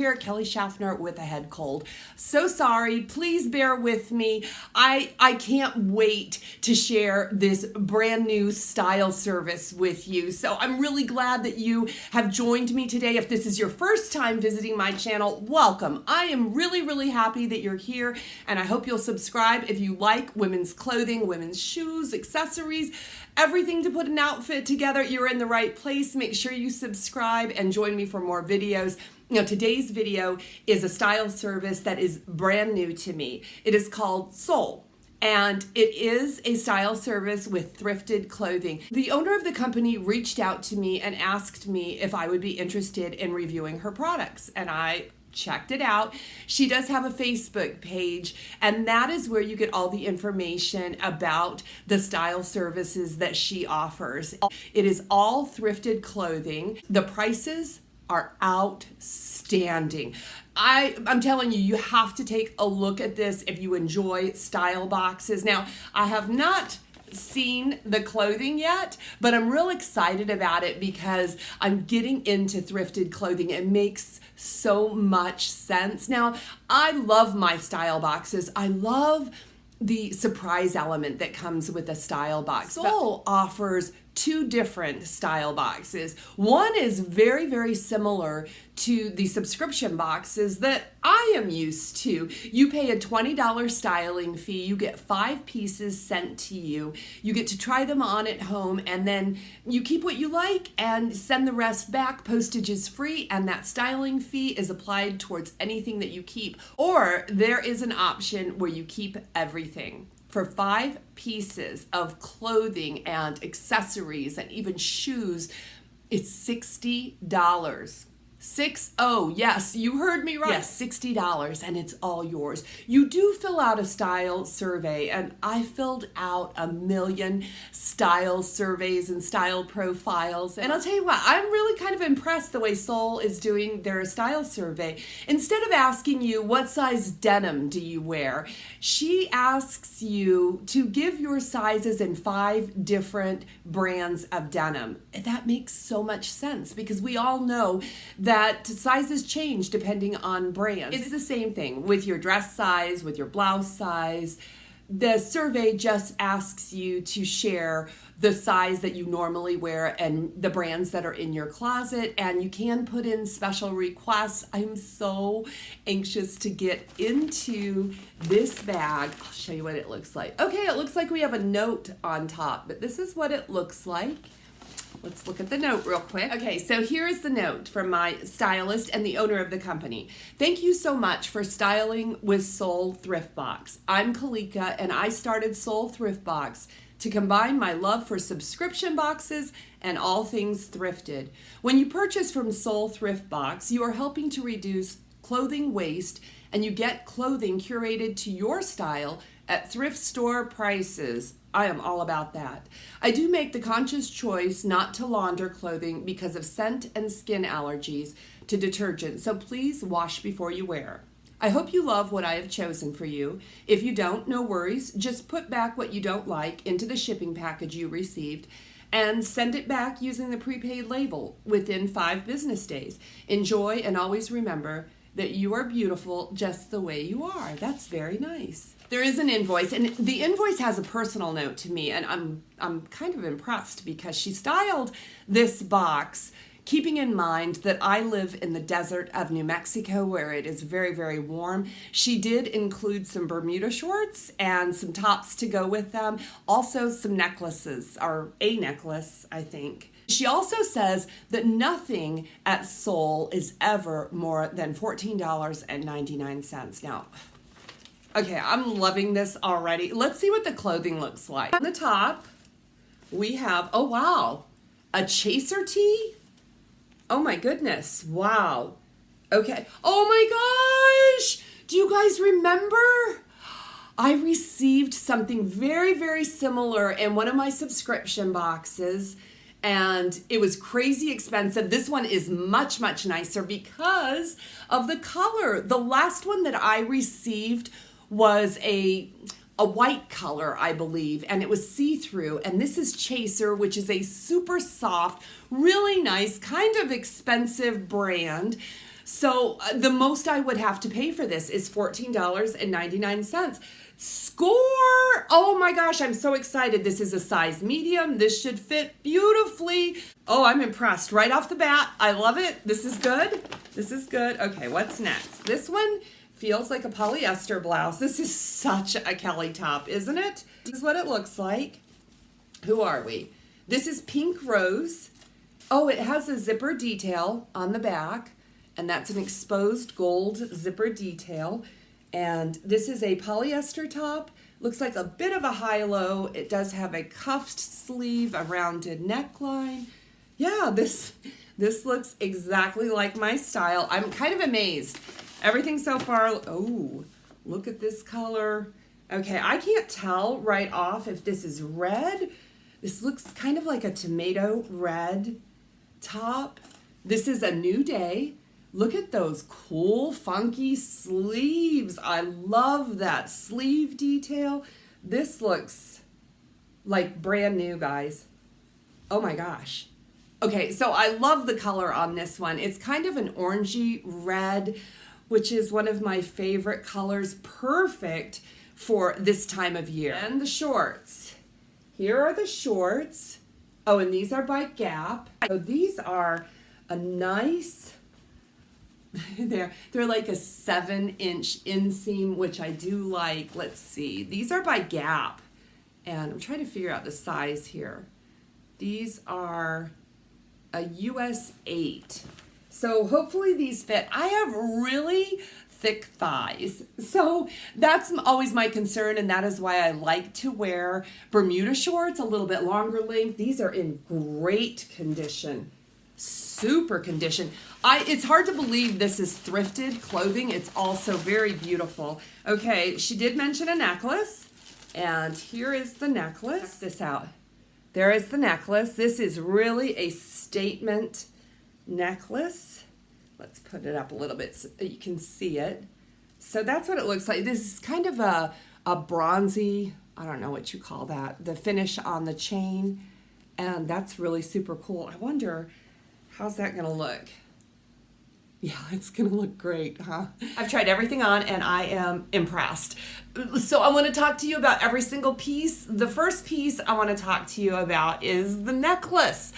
here, Kelly Shaffner with a head cold. So sorry, please bear with me. I can't wait to share this brand new style service with you. So I'm really glad that you have joined me today. If this is your first time visiting my channel, welcome. I am really happy that you're here, and I hope you'll subscribe if you like women's clothing, women's shoes, accessories, everything to put an outfit together. You're in the right place. Make sure you subscribe and join me for more videos. Now, today's video is a style service that is brand new to me. It is called SoEl, and it is a style service with thrifted clothing. The owner of the company reached out to me and asked me if I would be interested in reviewing her products, and I checked it out. She does have a Facebook page, and that is where you get all the information about the style services that she offers. It is all thrifted clothing. The prices are outstanding. I'm telling you, you have to take a look at this if you enjoy style boxes. Now, I have not seen the clothing yet, but I'm real excited about it because I'm getting into thrifted clothing. It makes so much sense. Now, I love my style boxes. I love the surprise element that comes with a style box. SoEl offers two different style boxes. One is very similar to the subscription boxes that I am used to. You pay a $20 styling fee, you get 5 pieces sent to you, you get to try them on at home, and then you keep what you like and send the rest back. Postage is free, and that styling fee is applied towards anything that you keep. Or there is an option where you keep everything. For 5 pieces of clothing and accessories and even shoes, it's $60. 60, yes, you heard me right. Yes, $60, and it's all yours. You do fill out a style survey, and I filled out a million style surveys and style profiles. And I'll tell you what, I'm really kind of impressed the way SoEl is doing their style survey. Instead of asking you what size denim do you wear, she asks you to give your sizes in 5 different brands of denim. That makes so much sense because we all know that sizes change depending on brands. It's the same thing with your dress size, with your blouse size. The survey just asks you to share the size that you normally wear and the brands that are in your closet, and you can put in special requests. I'm so anxious to get into this bag. I'll show you what it looks like. Okay, it looks like we have a note on top, but this is what it looks like. Let's look at the note real quick. Okay, so here is the note from my stylist and the owner of the company. Thank you so much for styling with SoEl Thrift Box. I'm Kalika, and I started SoEl Thrift Box to combine my love for subscription boxes and all things thrifted. When you purchase from SoEl Thrift Box, you are helping to reduce clothing waste, and you get clothing curated to your style at thrift store prices. I am all about that. I do make the conscious choice not to launder clothing because of scent and skin allergies to detergent, so please wash before you wear. I hope you love what I have chosen for you. If you don't, no worries. Just put back what you don't like into the shipping package you received and send it back using the prepaid label within 5 business days. Enjoy, and always remember that you are beautiful just the way you are. That's very nice. There is an invoice, and the invoice has a personal note to me, and I'm kind of impressed because she styled this box keeping in mind that I live in the desert of New Mexico where it is very warm. She did include some Bermuda shorts and some tops to go with them, also some necklaces, or a necklace, I think. She also says that nothing at SoEl is ever more than $14.99. Now, okay, I'm loving this already. Let's see what the clothing looks like. On the top, we have, oh wow, a chaser tee. Oh my goodness, wow. Okay, oh my gosh, do you guys remember? I received something very similar in one of my subscription boxes, and it was crazy expensive. This one is much nicer because of the color. The last one that I received was a white color, I believe, and it was see-through. And this is Chaser, which is a super soft, really nice, kind of expensive brand. So the most I would have to pay for this is $14.99. Score! Oh my gosh, I'm so excited. This is a size medium. This should fit beautifully. Oh, I'm impressed right off the bat. I love it. This is good. This is good. Okay, what's next? This one feels like a polyester blouse. This is such a Kelly top, isn't it? This is what it looks like. Who are we? This is Pink Rose. Oh, it has a zipper detail on the back, and that's an exposed gold zipper detail. And this is a polyester top. Looks like a bit of a high-low. It does have a cuffed sleeve, a rounded neckline. Yeah, this looks exactly like my style. I'm kind of amazed. Everything so far, oh, look at this color. Okay, I can't tell right off if this is red. This looks kind of like a tomato red top. This is a new day. Look at those cool, funky sleeves. I love that sleeve detail. This looks like brand new, guys. Oh my gosh. Okay, so I love the color on this one. It's kind of an orangey red, which is one of my favorite colors. Perfect for this time of year. And the shorts. Here are the shorts. Oh, and these are by Gap. So these are a nice... they're like a 7-inch inseam, which I do like. Let's see. These are by Gap. And I'm trying to figure out the size here. These are a US 8. So hopefully these fit. I have really thick thighs. So that's always my concern, and that is why I like to wear Bermuda shorts, a little bit longer length. These are in great condition. Super condition. It's hard to believe this is thrifted clothing. It's also very beautiful. Okay, she did mention a necklace, and here is the necklace. Check this out. There is the necklace. This is really a statement necklace. Let's put it up a little bit so you can see it. So that's what it looks like. This is kind of a bronzy, I don't know what you call that, the finish on the chain, and that's really super cool. I wonder, how's that gonna look? Yeah, it's gonna look great, huh? I've tried everything on and I am impressed. So I wanna talk to you about every single piece. The first piece I wanna talk to you about is the necklace.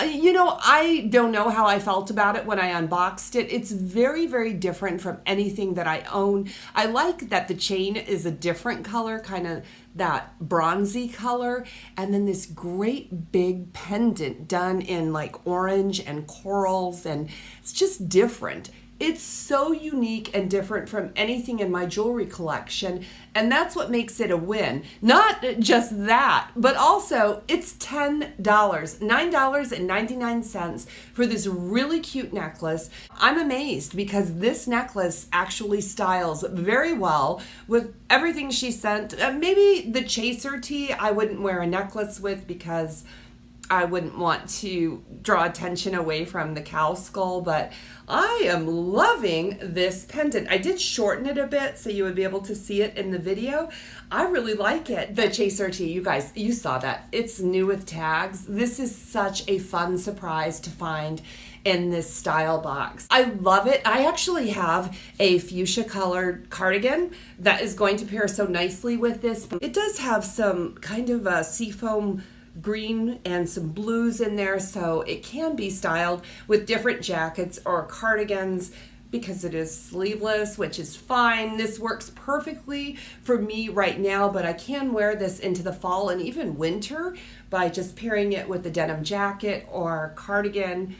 You know, I don't know how I felt about it when I unboxed it. It's very, very different from anything that I own. I like that the chain is a different color, kind of that bronzy color, and then this great big pendant done in like orange and corals, and it's just different. It's so unique and different from anything in my jewelry collection, and that's what makes it a win. Not just that, but also it's $10, $9.99 for this really cute necklace. I'm amazed because this necklace actually styles very well with everything she sent. Maybe the chaser tee I wouldn't wear a necklace with because I wouldn't want to draw attention away from the cow skull, but I am loving this pendant. I did shorten it a bit so you would be able to see it in the video. I really like it. The chaser tee, you guys, you saw that. It's new with tags. This is such a fun surprise to find in this style box. I love it. I actually have a fuchsia colored cardigan that is going to pair so nicely with this. It does have some kind of a seafoam green and some blues in there, so it can be styled with different jackets or cardigans because it is sleeveless, which is fine. This works perfectly for me right now, but I can wear this into the fall and even winter by just pairing it with a denim jacket or cardigan.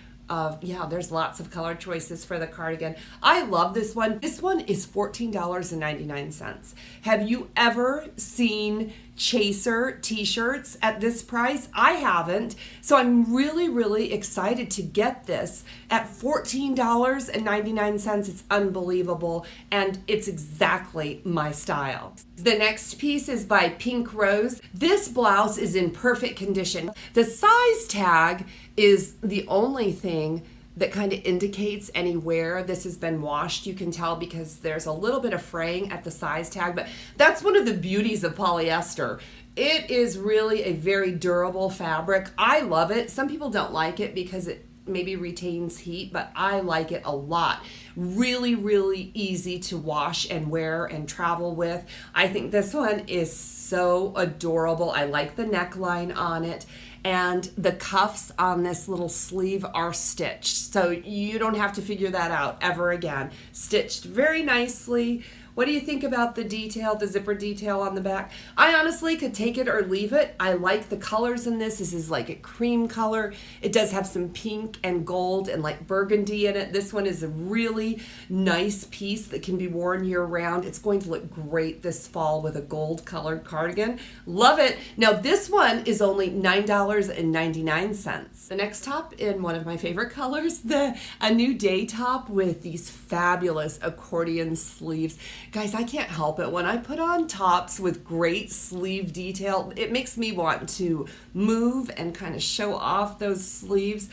Yeah, there's lots of color choices for the cardigan. I love this one. This one is $14.99. Have you ever seen chaser t-shirts at this price? I haven't. So I'm really, really excited to get this at $14.99. It's unbelievable, and it's exactly my style. The next piece is by Pink Rose. This blouse is in perfect condition. The size tag is the only thing that kind of indicates any wear. This has been washed, you can tell, because there's a little bit of fraying at the size tag, but that's one of the beauties of polyester. It is really a very durable fabric. I love it. Some people don't like it because it maybe retains heat, but I like it a lot. Really, really easy to wash and wear and travel with. I think this one is so adorable. I like the neckline on it. And the cuffs on this little sleeve are stitched, so you don't have to figure that out ever again. Stitched very nicely. What do you think about the detail, the zipper detail on the back? I honestly could take it or leave it. I like the colors in this. This is like a cream color. It does have some pink and gold and like burgundy in it. This one is a really nice piece that can be worn year round. It's going to look great this fall with a gold colored cardigan. Love it. Now this one is only $9.99. The next top in one of my favorite colors, a new day top with these fabulous accordion sleeves. Guys, I can't help it. When I put on tops with great sleeve detail, it makes me want to move and kind of show off those sleeves.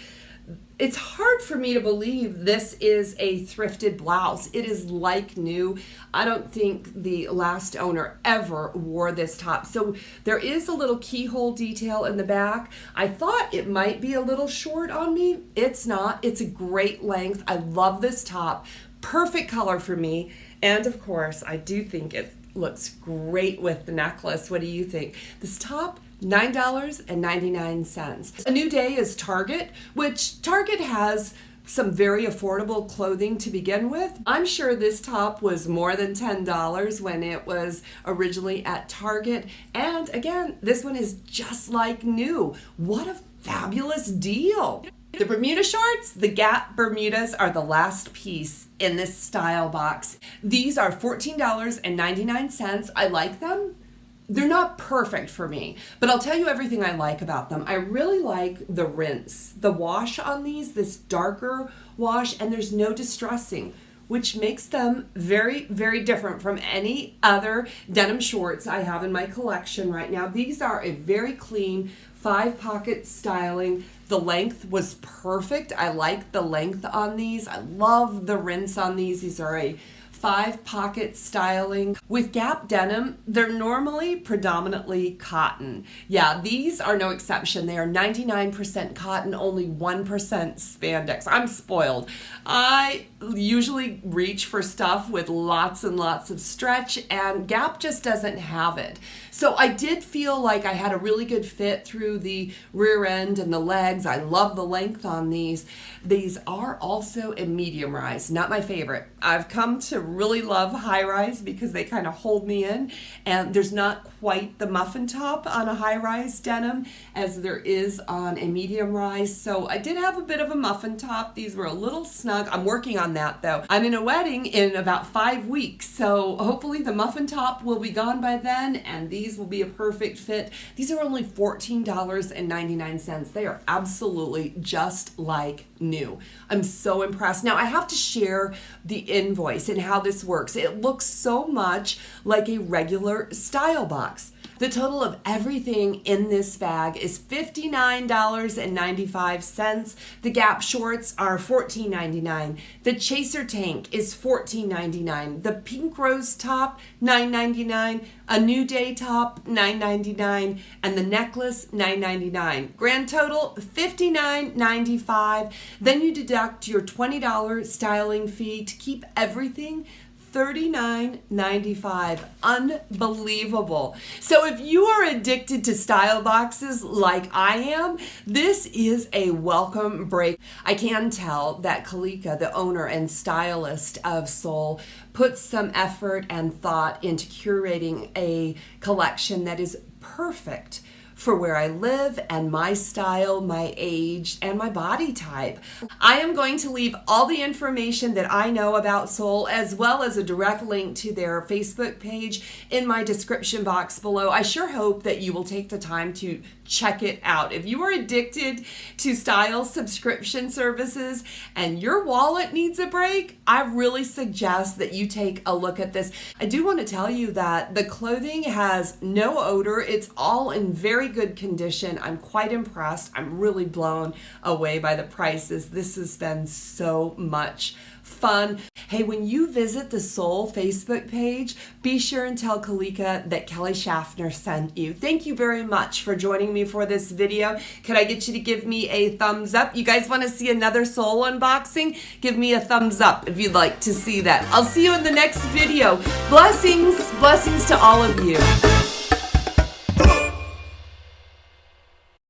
It's hard for me to believe this is a thrifted blouse. It is like new. I don't think the last owner ever wore this top. So there is a little keyhole detail in the back. I thought it might be a little short on me. It's not. It's a great length. I love this top. Perfect color for me. And of course, I do think it looks great with the necklace. What do you think? This top, $9.99. A new day is Target, which Target has some very affordable clothing to begin with. I'm sure this top was more than $10 when it was originally at Target. And again, this one is just like new. What a fabulous deal. The Bermuda shorts, the Gap Bermudas, are the last piece in this style box. These are $14.99. I like them. They're not perfect for me, but I'll tell you everything I like about them. I really like the rinse, the wash on these, this darker wash, and there's no distressing, which makes them very, very different from any other denim shorts I have in my collection right now. These are a very clean 5-pocket styling. The length was perfect. I like the length on these. I love the rinse on these. These are a 5-pocket styling. With Gap denim, they're normally predominantly cotton. Yeah, these are no exception. They are 99% cotton, only 1% spandex. I'm spoiled. I usually reach for stuff with lots and lots of stretch, and Gap just doesn't have it. So I did feel like I had a really good fit through the rear end and the legs. I love the length on these. These are also a medium rise, not my favorite. I've come to really love high rise because they kind of hold me in, and there's not quite the muffin top on a high rise denim as there is on a medium rise. So I did have a bit of a muffin top. These were a little snug. I'm working on that though. I'm in a wedding in about 5 weeks, so hopefully the muffin top will be gone by then, and these will be a perfect fit. These are only $14.99. They are absolutely just like new. I'm so impressed. Now I have to share the invoice and how this works. It looks so much like a regular style box. The total of everything in this bag is $59.95. The Gap shorts are $14.99. The Chaser tank is $14.99. The pink rose top, $9.99. A new day top, $9.99. And the necklace, $9.99. Grand total, $59.95. Then you deduct your $20 styling fee to keep everything $39.95. Unbelievable. So if you are addicted to style boxes like I am, this is a welcome break. I can tell that Kalika, the owner and stylist of SoEl, puts some effort and thought into curating a collection that is perfect for where I live and my style, my age, and my body type. I am going to leave all the information that I know about SoEl, as well as a direct link to their Facebook page, in my description box below. I sure hope that you will take the time to check it out. If you are addicted to style subscription services and your wallet needs a break, I really suggest that you take a look at this. I do want to tell you that the clothing has no odor. It's all in very good condition. I'm quite impressed. I'm really blown away by the prices. This has been so much fun. Hey, when you visit the SoEl Facebook page, be sure and tell Kalika that Kelly Shaffner sent you. Thank you very much for joining me for this video. Could I get you to give me a thumbs up? You guys want to see another SoEl unboxing? Give me a thumbs up if you'd like to see that. I'll see you in the next video. Blessings to all of you.